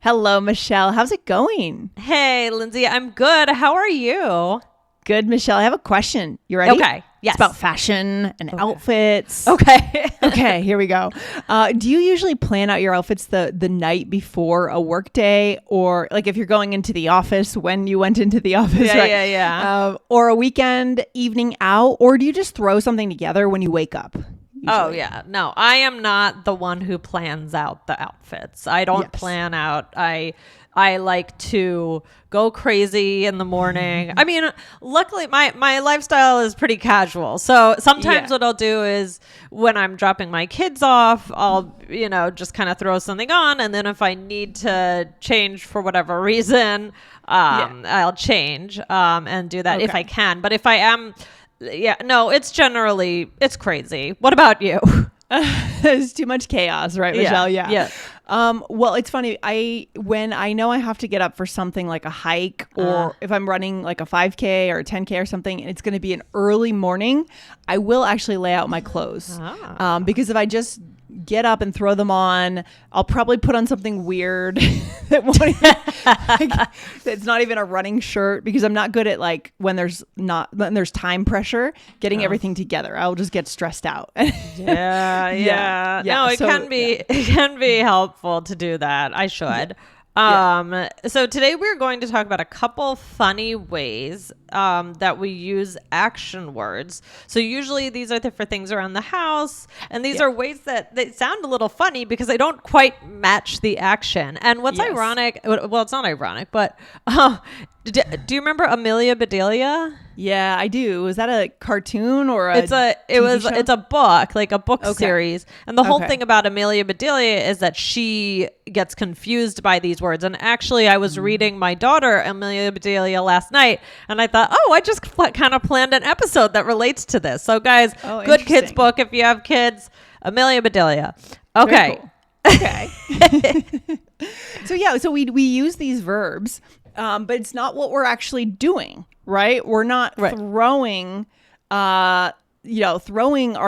Hello, Michelle. How's it going? Hey, Lindsay, I'm good. How are you? Good, Michelle. I have a question. You ready? Okay. Yes. It's about fashion and outfits. Okay. Okay, here we go. Do you usually plan out your outfits the night before a work day, or like if you're going into the office when you went into the office? Right? Yeah. Or a weekend evening out, or do you just throw something together when you wake up? Oh, yeah. No, I am not the one who plans out the outfits. I don't plan out. I like to go crazy in the morning. I mean, luckily my lifestyle is pretty casual. So sometimes what I'll do is when I'm dropping my kids off, I'll, just kind of throw something on. And then if I need to change for whatever reason, I'll change and do that if I can. But if I am... it's crazy. What about you? There's too much chaos, right, Michelle? Yeah. Well, it's funny. When I know I have to get up for something like a hike, or if I'm running like a 5K or a 10K or something, and it's going to be an early morning, I will actually lay out my clothes. Because if I just get up and throw them on, I'll probably put on something weird that won't it's not even a running shirt, because I'm not good at like when there's time pressure getting everything together. I'll just get stressed out. Yeah. No, it can be helpful to do that. I should. So today we're going to talk about a couple funny ways that we use action words. So usually these are for things around the house, and these are ways that they sound a little funny because they don't quite match the action. And what's ironic, well, it's not ironic, but do you remember Amelia Bedelia? Yeah, I do. Was that a cartoon or it's a book, like a book series. And the whole thing about Amelia Bedelia is that she gets confused by these words. And actually, I was reading my daughter Amelia Bedelia last night, and I thought, I just kind of planned an episode that relates to this. So guys, good kids book if you have kids, Amelia Bedelia. Okay. Cool. Okay. So we use these verbs, but it's not what we're actually doing, right? We're not throwing our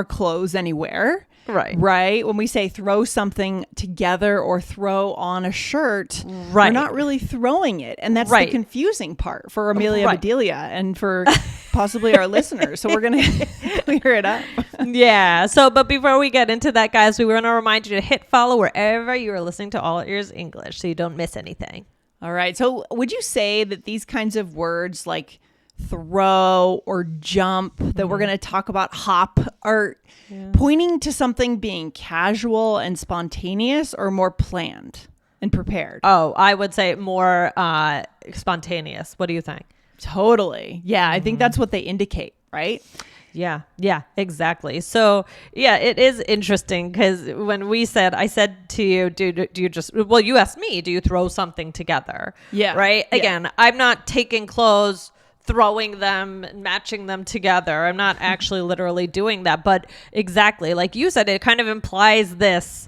clothes anywhere. Right. When we say throw something together or throw on a shirt, we're not really throwing it. And that's the confusing part for Amelia Bedelia and for possibly our listeners. So we're going to clear it up. Yeah. So, but before we get into that, guys, we want to remind you to hit follow wherever you are listening to All Ears English so you don't miss anything. All right. So would you say that these kinds of words like throw or jump that we're going to talk about, hop, are pointing to something being casual and spontaneous, or more planned and prepared? Oh, I would say more spontaneous. What do you think? Totally. Yeah, I think that's what they indicate, right? Yeah, exactly. So it is interesting because when I said to you, do you just, well, you asked me, do you throw something together? Yeah. Right. Again, I'm not taking clothes, throwing them, matching them together. I'm not actually literally doing that, but exactly like you said, it kind of implies this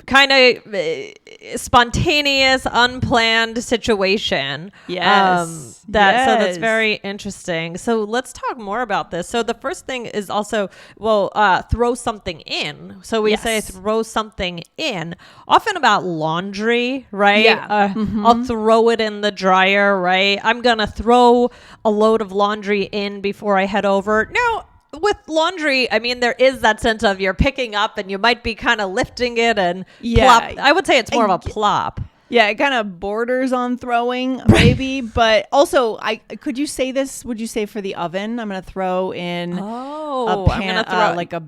kind of spontaneous, unplanned situation. So that's very interesting. So let's talk more about this. So the first thing is also, throw something in. So we say throw something in, often about laundry, right? I'll throw it in the dryer, right? I'm gonna throw a load of laundry in before I head over. Now, with laundry, I mean, there is that sense of you're picking up and you might be kind of lifting it and plop. I would say it's more of a plop. Yeah, it kind of borders on throwing, maybe. But also, would you say for the oven, I'm going to throw in I'm going to throw like a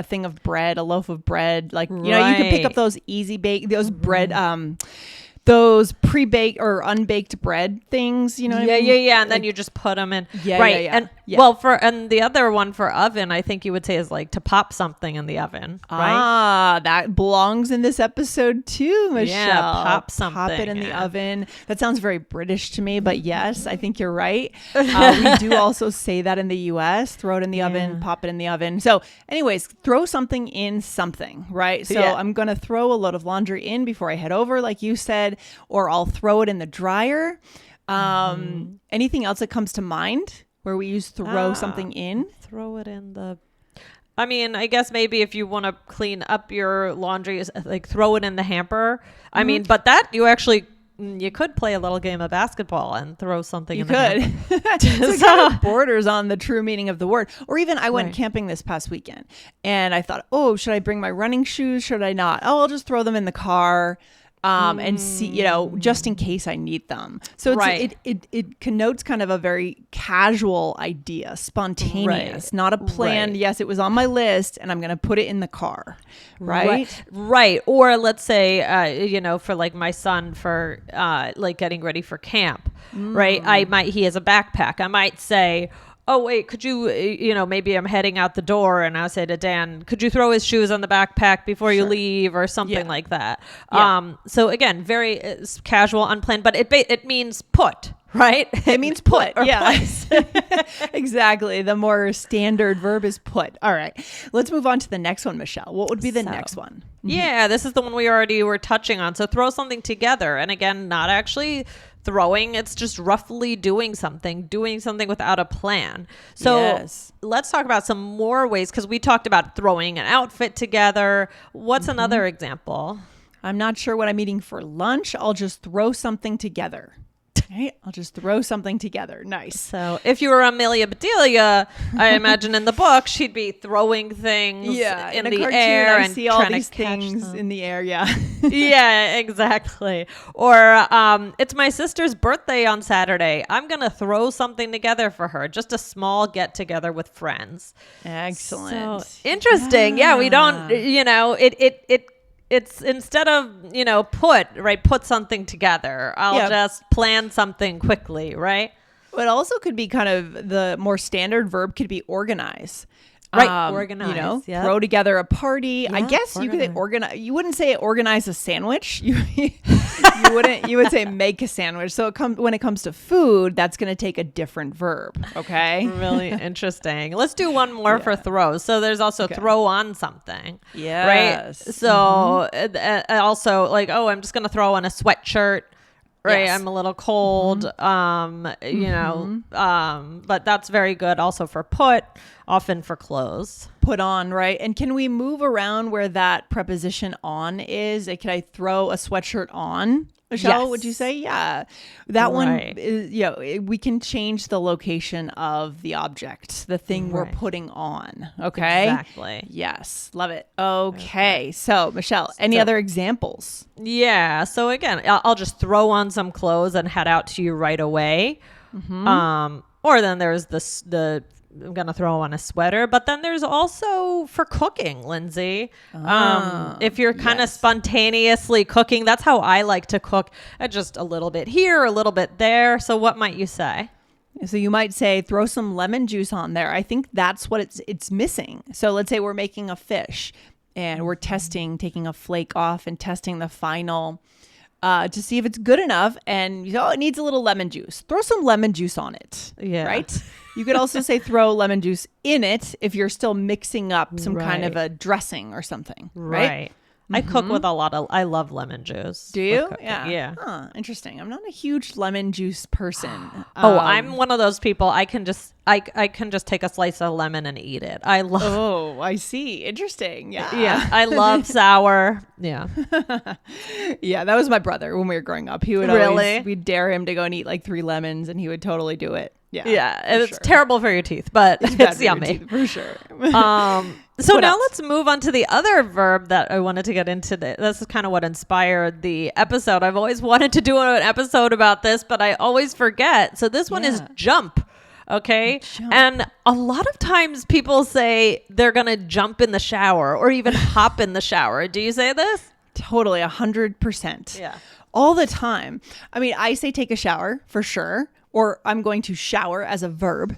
thing of bread, a loaf of bread. Like, you can pick up those easy bake, those bread, those pre-baked or unbaked bread things, what I mean? Yeah. And then you just put them in. And and the other one for oven, I think you would say is like to pop something in the oven, right? That belongs in this episode too, Michelle. Yeah, pop something. Pop it in the oven. That sounds very British to me, but yes, I think you're right. We do also say that in the US, throw it in the oven, pop it in the oven. So anyways, throw something in something, right? So I'm going to throw a load of laundry in before I head over, like you said, or I'll throw it in the dryer. Anything else that comes to mind where we use throw something in? Throw it in the... I mean, I guess maybe if you want to clean up your laundry, like throw it in the hamper. I mean, but that you could play a little game of basketball and throw something in the hamper. So it kind of borders on the true meaning of the word. Or even I went camping this past weekend and I thought, oh, should I bring my running shoes? Should I not? Oh, I'll just throw them in the car. And see, just in case I need them. So it connotes kind of a very casual idea, spontaneous, not a planned, yes, it was on my list and I'm going to put it in the car. Right. Or let's say, for like my son for like getting ready for camp, right? He has a backpack. I might say, oh, wait, could you, maybe I'm heading out the door and I'll say to Dan, could you throw his shoes on the backpack before you leave or something like that? Yeah. So again, very casual, unplanned, but it means put, right? It means put. Yes. Exactly. The more standard verb is put. All right. Let's move on to the next one, Michelle. What would be the next one? Yeah, this is the one we already were touching on. So throw something together. And again, not actually throwing, it's just roughly doing something without a plan. So let's talk about some more ways, because we talked about throwing an outfit together. What's another example? I'm not sure what I'm eating for lunch. I'll just throw something together. Right? I'll just throw something together. Nice. So if you were Amelia Bedelia, I imagine in the book, she'd be throwing things in the cartoon, air I and see all trying these to catch things them. in the air. Yeah. Yeah, exactly. Or it's my sister's birthday on Saturday. I'm going to throw something together for her. Just a small get together with friends. Excellent. So, interesting. Yeah, we don't, it's instead of, put something together. I'll just plan something quickly, right? It also could be kind of the more standard verb could be organize. Right, organize. Throw together a party. I guess you could organize. You wouldn't say organize a sandwich. You wouldn't. You would say make a sandwich. So when it comes to food, that's going to take a different verb. Okay. Really interesting. Let's do one more for throw. So there's also throw on something. Yes. Right. So also like, oh, I'm just going to throw on a sweatshirt. Right. Yes. I'm a little cold. But that's very good also for put, often for clothes. Put on, right? And can we move around where that preposition on is? Can I throw a sweatshirt on? Michelle, would you say? Yeah. That one is, we can change the location of the object, the thing we're putting on. Okay. Exactly. Yes. Love it. Okay. So, Michelle, any other examples? Yeah. So again, I'll just throw on some clothes and head out to you right away. Or then there's I'm going to throw on a sweater, but then there's also for cooking, Lindsay. If you're kind of spontaneously cooking, that's how I like to cook. Just a little bit here, a little bit there. So what might you say? So you might say, throw some lemon juice on there. I think that's what it's missing. So let's say we're making a fish and we're taking a flake off and testing the final to see if it's good enough. And it needs a little lemon juice. Throw some lemon juice on it. Yeah. Right? You could also say throw lemon juice in it if you're still mixing up some kind of a dressing or something. Right. I cook with I love lemon juice. Do you? Yeah. Huh, interesting. I'm not a huge lemon juice person. I'm one of those people. I can just take a slice of lemon and eat it. I love. Oh, I see. Interesting. Yeah. Yeah. I love sour. Yeah. Yeah. That was my brother when we were growing up. He would we'd dare him to go and eat like 3 lemons and he would totally do it. Yeah. Yeah. It's terrible for your teeth, but it's yummy. For sure. So now let's move on to the other verb that I wanted to get into. This is kind of what inspired the episode. I've always wanted to do an episode about this, but I always forget. So this one is jump. Okay. And a lot of times people say they're going to jump in the shower or even hop in the shower. Do you say this? Totally. 100%. Yeah. All the time. I mean, I say take a shower for sure, or I'm going to shower as a verb.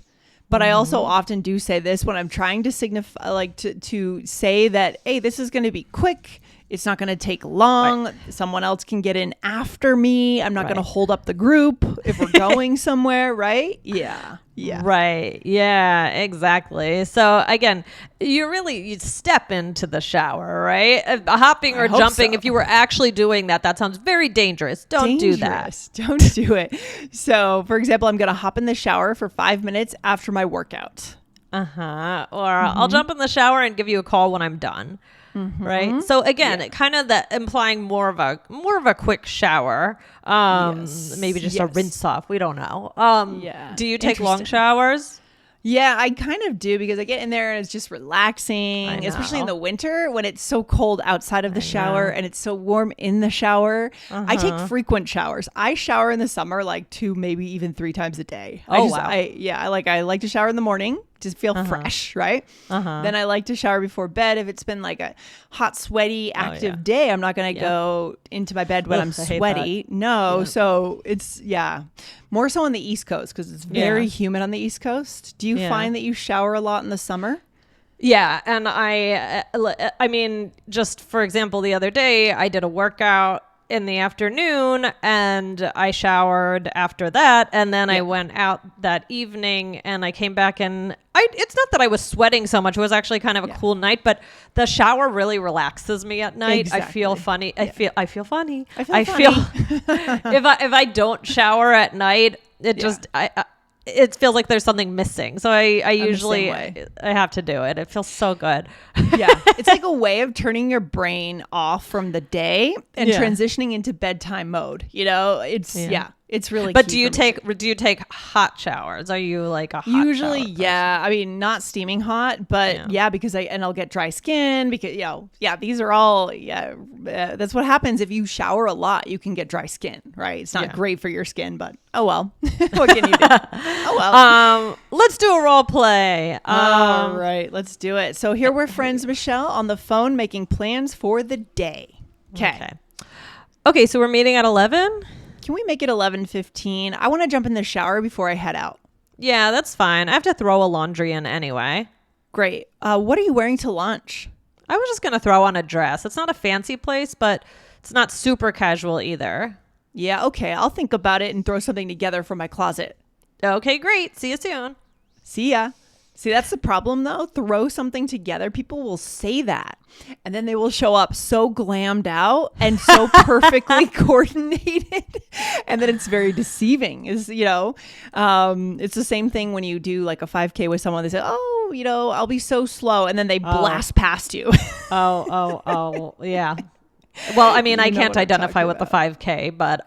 But I also often do say this when I'm trying to signify, like to say that, hey, this is going to be quick. It's not going to take long. Right. Someone else can get in after me. I'm not going to hold up the group if we're going somewhere, right? Yeah. Yeah. Right. Yeah, exactly. So again, you step into the shower, right? Hopping or jumping. So. If you were actually doing that sounds very dangerous. Don't do that. Don't do it. So for example, I'm going to hop in the shower for 5 minutes after my workout. Or I'll jump in the shower and give you a call when I'm done. Right. So again, kind of that implying more of a quick shower. Maybe just a rinse off. We don't know. Do you take long showers? Yeah, I kind of do because I get in there and it's just relaxing, especially in the winter when it's so cold outside of the shower and it's so warm in the shower. I take frequent showers. I shower in the summer like 2, maybe even 3 times a day. Wow. I like to shower in the morning to feel fresh, right? Then I like to shower before bed. If it's been like a hot, sweaty, active day, I'm not going to go into my bed when I'm sweaty. No. So it's, more so on the East Coast because it's very humid on the East Coast. Do you find that you shower a lot in the summer? Yeah. And I mean, just for example, the other day I did a workout in the afternoon and I showered after that. And then I went out that evening and I came back and it's not that I was sweating so much. It was actually kind of a cool night, but the shower really relaxes me at night. Exactly. I feel funny. I feel funny. I feel if I don't shower at night, it feels like there's something missing. So I usually I have to do it. It feels so good. It's like a way of turning your brain off from the day and transitioning into bedtime mode. You know, it's really. But do you take hot showers? Are you like a hot usually? Shower I mean, not steaming hot, but because I'll get dry skin because these are all that's what happens if you shower a lot. You can get dry skin, right? It's not great for your skin, but oh well. What can you do? Oh well. Let's do a role play. All right, let's do it. So here we're friends, Michelle, on the phone making plans for the day. Okay. So we're meeting at 11. Can we make it 11:15? I want to jump in the shower before I head out. Yeah, that's fine. I have to throw a laundry in anyway. Great. What are you wearing to lunch? I was just going to throw on a dress. It's not a fancy place, but it's not super casual either. Yeah, okay. I'll think about it and throw something together from my closet. Okay, great. See you soon. See ya. See, that's the problem, though. Throw something together. People will say that. And then they will show up so glammed out and so perfectly coordinated. And then it's very deceiving. It's the same thing when you do like a 5K with someone. They say, I'll be so slow. And then they blast past you. Yeah. Well, I mean, I can't identify with the 5K, but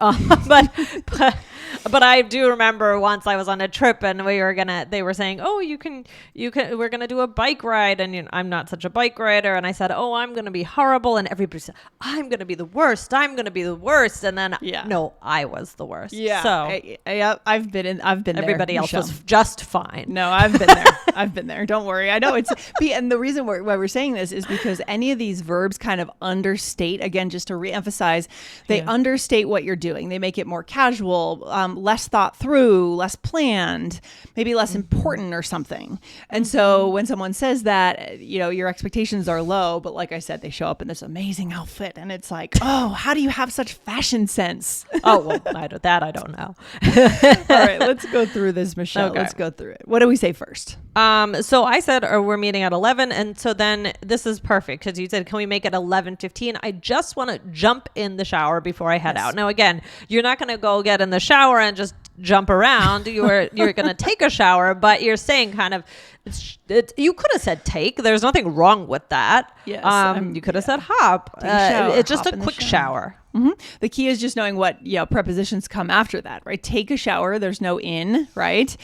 I do remember once I was on a trip and they were saying, we're going to do a bike ride. And I'm not such a bike rider. And I said, I'm going to be horrible. And everybody said, I'm going to be the worst. I'm going to be the worst. And then no, I was the worst. Yeah. So I've been there. Everybody else was just fine. No, I've been there. I've been there. Don't worry. I know and the reason why we're saying this is because any of these verbs kind of understate, again, just to reemphasize, they understate what you're doing. They make it more casual, less thought through, less planned, maybe less important or something. And so when someone says that, your expectations are low, but like I said, they show up in this amazing outfit and it's like, how do you have such fashion sense? I don't know. All right, let's go through this, Michelle. Okay. Let's go through it. What do we say first? So I said, we're meeting at 11. And so then this is perfect because you said, can we make it 11:15? I just want to jump in the shower before I head out. Now, again, you're not going to go get in the shower and just jump around. You're going to take a shower, but you're saying kind of, you could have said take. There's nothing wrong with that. Yes. You could have said hop. It's just a quick shower. Mm-hmm. The key is just knowing what prepositions come after that, right? Take a shower. There's no in, right?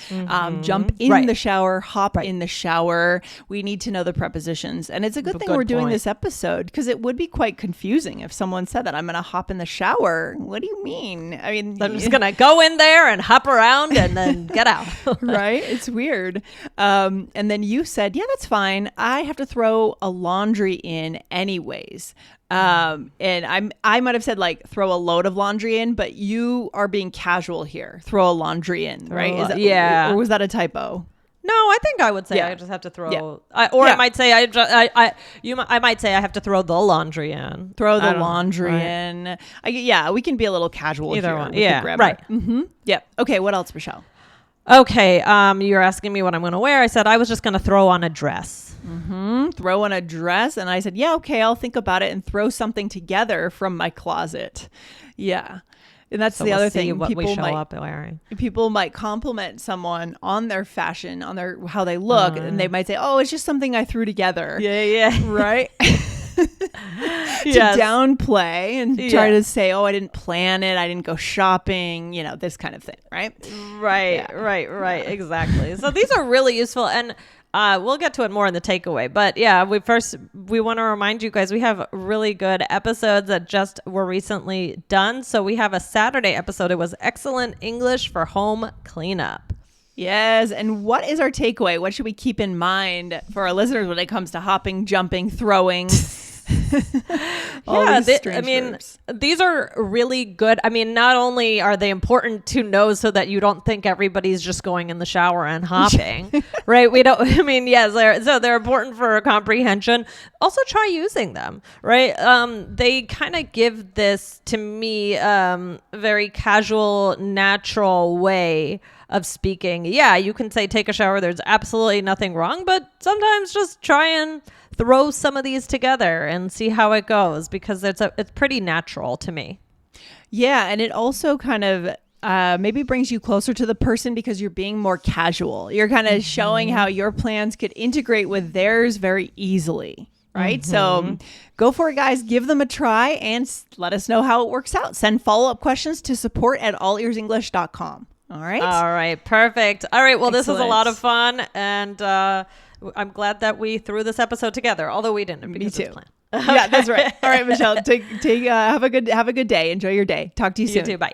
Jump in the shower, hop in the shower. We need to know the prepositions. And it's a good thing we're doing this episode because it would be quite confusing if someone said that I'm going to hop in the shower. What do you mean? I mean, I'm just going to go in there and hop around and then get out. Right? It's weird. And then you said, yeah, that's fine. I have to throw a laundry in anyways. And I might have said like throw a load of laundry in, but you are being casual here. Throw a laundry in, right? Or was that a typo? No, I think I would say I just have to throw. I might say I might say I have to throw the laundry in. Throw the laundry in. We can be a little casual either here. One. Yeah, right. Mm-hmm. Yeah. Okay. What else, Michelle? Okay. You're asking me what I'm going to wear. I said I was just going to throw on a dress. Mm-hmm. Throw on a dress. And I said, yeah, okay, I'll think about it and throw something together from my closet. Yeah. And that's So the we'll other see thing. what we show up wearing. People might compliment someone on their fashion, on their how they look, and they might say, "Oh, it's just something I threw together." Yeah. Right? To downplay and try to say, "Oh, I didn't plan it. I didn't go shopping." You know, this kind of thing, right? Right. Exactly. So these are really useful, and we'll get to it more in the takeaway. But yeah, we want to remind you guys, we have really good episodes that just were recently done. So we have a Saturday episode. It was Excellent English for Home Cleanup. Yes. And what is our takeaway? What should we keep in mind for our listeners when it comes to hopping, jumping, throwing? Verbs. These are really good. I mean, not only are they important to know so that you don't think everybody's just going in the shower and hopping, right? They're important for comprehension. Also try using them, right? They kind of give this, to me, very casual, natural way of speaking. Yeah, you can say take a shower. There's absolutely nothing wrong, but sometimes just try and throw some of these together and see how it goes, because it's pretty natural to me. Yeah, and it also kind of maybe brings you closer to the person because you're being more casual. You're kind of showing how your plans could integrate with theirs very easily, right? So go for it, guys. Give them a try and let us know how it works out. Send follow-up questions to support@allearsenglish.com. All right, perfect. All right, well, Excellent. This was a lot of fun, and I'm glad that we threw this episode together, although we didn't. Me too. Yeah, that's right. All right, Michelle, have a good day. Enjoy your day. Talk to you soon. You too. Bye.